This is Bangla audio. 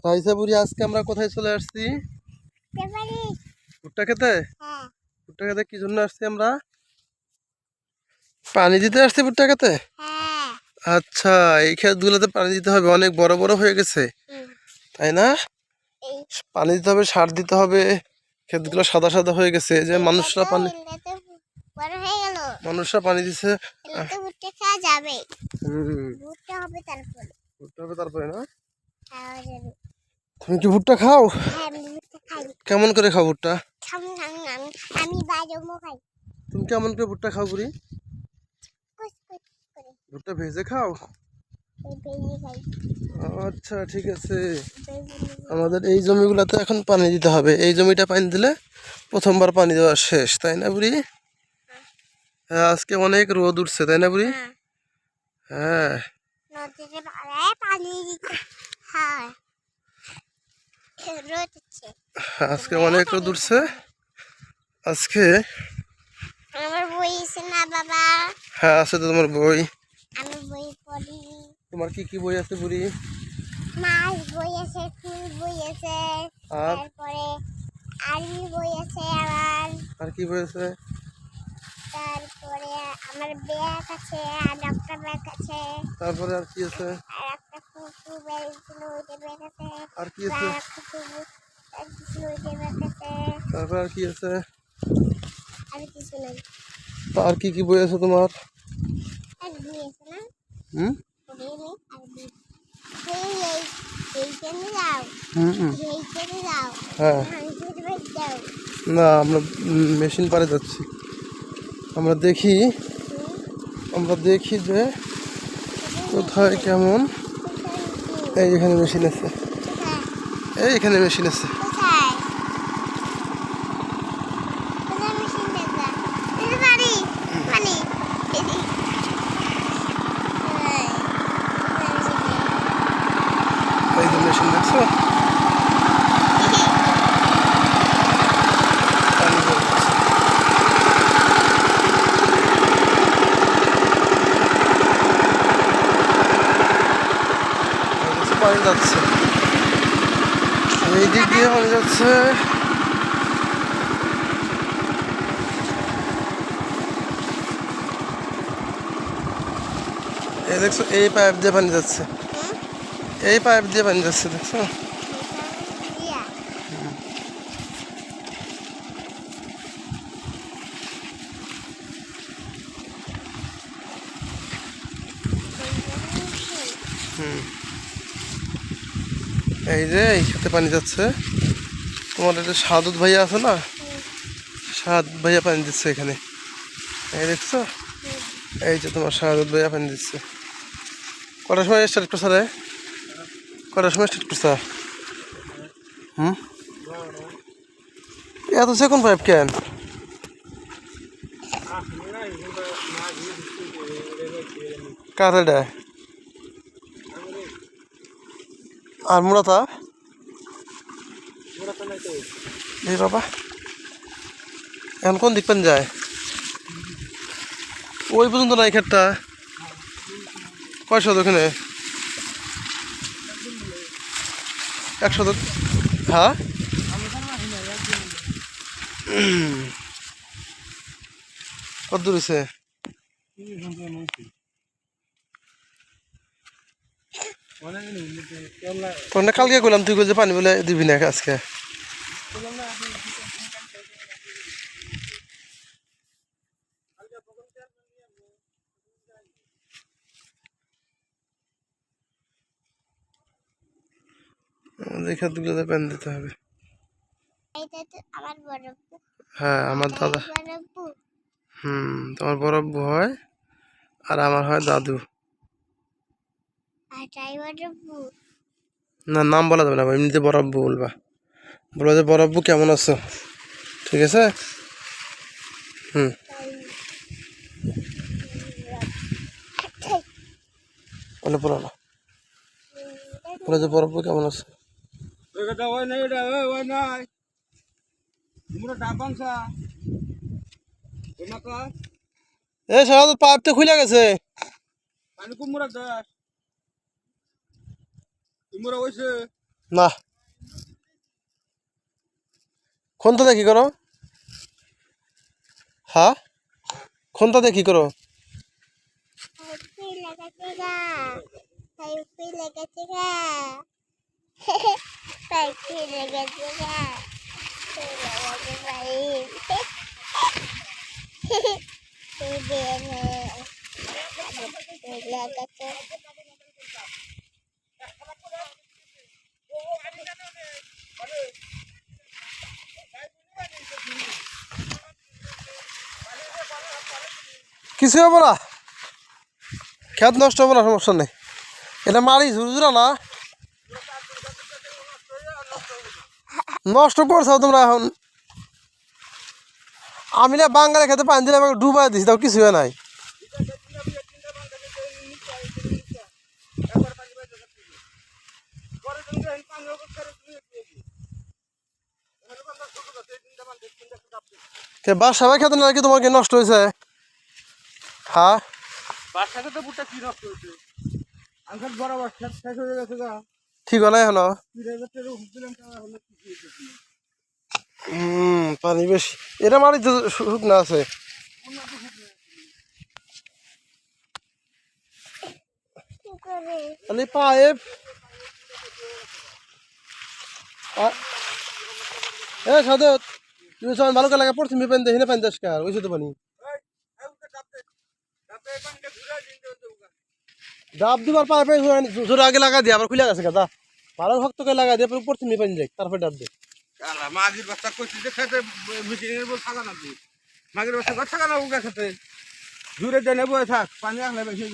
রাইসা বুড়ি, আজকে আমরা কোথায় চলে আসছি? ভুট্টা খেতে। ভুট্টা খেতে কি জন্য আসছি আমরা? পানি দিতে আসছি ভুট্টা খেতে। আচ্ছা, এই ক্ষেতগুলোতে পানি দিতে হবে, অনেক বড় বড় হয়ে গেছে, তাই না? পানি দিতে হবে, সার দিতে হবে। ক্ষেতগুলো সাদা সাদা হয়ে গেছে, যে মানুষরা পানি দিছে। ভুট্টা হবে তারপরে না? তুমি কি ভুট্টা খাও? কেমন করে খাও ভুট্টা? তুমি কেমন করে ভুট্টা খাও বুড়ি? ভুট্টা ভেজে খাও? আচ্ছা, ঠিক আছে। আমাদের এই জমিগুলোতে এখন পানি দিতে হবে। এই জমিটা পানি দিলে প্রথমবার পানি দেওয়া শেষ, তাই না বুড়ি? হ্যাঁ, আজকে অনেক রোদ উঠছে, তাই না বুড়ি? হ্যাঁ, আজকে অনেক রোদ উঠছে আজকে। আমার বই আছে না বাবা? হ্যাঁ, আছে তো তোমার বই। আমি বই পড়ি। তোমার কি কি বই আছে বুড়ি? মাছ বই আছে, ফুল বই আছে, তারপরে আরবি বই আছে আমার। আর কি বই আছে? তারপরে আমার ব্যাগ আছে, আর ডক্টর ব্যাগ আছে। তারপরে আর কি আছে? আর একটা কুকু ব্যাগ ছিল, ওইটা ব্যাগ আছে। আর কি আছে? তারপর আর কি আছে? আর কিছু নাই। আর কি কি বই আছে তোমার? আর বই আছে না? হুম হ্যাঁ, না আমরা মেশিন পারে যাচ্ছি। আমরা দেখি যে কোথায় কেমন। এই এখানে মেশিন আছে, এইখানে মেশিন আছে। এই যে মেশিন দেখছো? পানি বেরোচ্ছে। পানি যাচ্ছে, এই দিক দিয়ে পানি যাচ্ছে। এই দেখছো, এই পাইপ দিয়ে পানি যাচ্ছে, এই পাইপ দিয়ে পানি যাচ্ছে, দেখছো? এই যে এই খেতে পানি যাচ্ছে। তোমার একটা সাদত ভাইয়া আছে না, সাদ ভাইয়া পানি দিচ্ছে এখানে, এই দেখছো? এই যে তোমার সাদত ভাইয়া পানি দিচ্ছে। কটার সময় স্টার্ট করছে রে? কটার সময় স্টার্ট করছে? এত সেকেন্ড পাইপ কেন? কার এটা? আর মুরাতা? এই বাবা, এখন কোন দিক পান যায়? ওই পর্যন্ত নাই ক্ষেতটা। কয় শতক ওখানে? 1 শতক। হ্যাঁ, কত দূর হয়েছে? কালকে করলাম, তুই বলছে পানি বলে দিবি না আজকে। আমাদের খাতগুলোতে পানি দিতে হবে। হ্যাঁ, আমার দাদা। তোমার বড় আব্বু হয়, আর আমার হয় দাদু। না, নাম বলা যাবে না, এমনিতে বড় আব্বু বলবা। বলো যে বড় আব্বু কেমন আছো, ঠিক আছে? বলে বলো না, বলো যে বড় আব্বু কেমন আছো। এ সারা পাইপ তো খুলে গেছে। পানি কুমড়া দাস কুমড়া হইছে। না কোনটা দেখি করো হ্যাঁ কোনটা দেখি করো Happy legacy-ga. Happy legacy-ga. Happy legacy-ga. কিছু হবো না খেত নষ্ট হবো না সমস্যা নেই এটা মারি ঝুরঝুরা না নষ্ট করছো তোমরা এখন আমি না বাঙালি খেতে পানি দিলে আমাকে ডুবাই দিছি তাও কিছু হয় নাই বাসা ভাই খেতে না কি তোমার কি নষ্ট হয়েছে হ্যাঁ বাসাতে তো পুরোটা কি নষ্ট হয়েছে আঙ্কেল বরাবর শেষ হয়ে গেছে গা ঠিক হয় না এখন 3000 টাকা দিলাম টাকা হলো কি হয়েছে পানি বেশি এটা মারি তো শুকনা আছে খালি পাইপ এ সাদত তুমি সব ভালো করে লাগা পড়ছি পানি দেখি না পানি দেশকার ওই তো পানি ডাব দুবার পাইপে জোরে আগে লাগা দিয়ে আবার খুলে গেছে গাদা ভালো শক্ত করে লাগা দিয়ে পড়ছি পানি যাই তারপর ডাব দে মাগির বাচ্চা কইছি যে খেতে মিটিং এর বল থাকা না তুই মাগির বাচ্চা কথা থাকা না উগা খেতে দূরে দেনে বয়ে থাক পানি আসলে বেশি